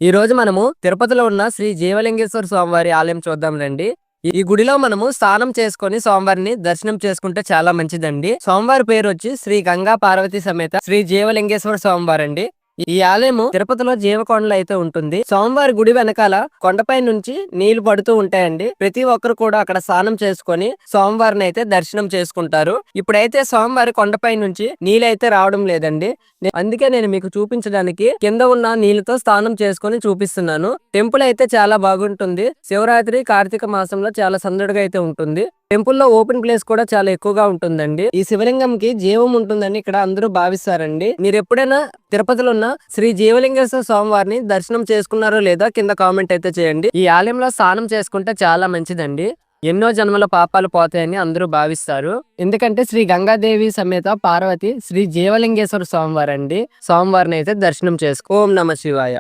ఈ రోజు మనము తిరుపతిలో ఉన్న శ్రీ జీవలింగేశ్వర స్వామివారి ఆలయం చూద్దాం రండి. ఈ గుడిలో మనము స్నానం చేసుకొని స్వామివారిని దర్శనం చేసుకుంటే చాలా మంచిదండి. స్వామివారి పేరు వచ్చి శ్రీ గంగా పార్వతి సమేత శ్రీ జీవలింగేశ్వర స్వామివారండి. ఈ ఆలయము తిరుపతిలో జీవకొండలో అయితే ఉంటుంది. స్వామివారి గుడి వెనకాల కొండపై నుంచి నీళ్లు పడుతూ ఉంటాయండి. ప్రతి ఒక్కరు కూడా అక్కడ స్నానం చేసుకొని స్వామివారిని అయితే దర్శనం చేసుకుంటారు. ఇప్పుడైతే స్వామివారి కొండపై నుంచి నీళ్ళైతే రావడం లేదండి. అందుకే నేను మీకు చూపించడానికి కింద ఉన్న నీళ్ళతో స్నానం చేసుకొని చూపిస్తున్నాను. టెంపుల్ అయితే చాలా బాగుంటుంది. శివరాత్రి కార్తీక మాసంలో చాలా సందడిగా అయితే ఉంటుంది. టెంపుల్ లో ఓపెన్ ప్లేస్ కూడా చాలా ఎక్కువగా ఉంటుందండి. ఈ శివలింగం కి జీవం ఉంటుందని ఇక్కడ అందరూ భావిస్తారండి. మీరు ఎప్పుడైనా తిరుపతిలో ఉన్న శ్రీ జీవలింగేశ్వర స్వామివారిని దర్శనం చేసుకున్నారో లేదా కింద కామెంట్ అయితే చేయండి. ఈ ఆలయంలో స్నానం చేసుకుంటే చాలా మంచిదండి. ఎన్నో జన్మల పాపాలు పోతాయని అందరూ భావిస్తారు. ఎందుకంటే శ్రీ గంగాదేవి సమేత పార్వతి శ్రీ జీవలింగేశ్వర స్వామివారండి. స్వామివారిని అయితే దర్శనం చేసుకో. ఓం నమ శివాయ.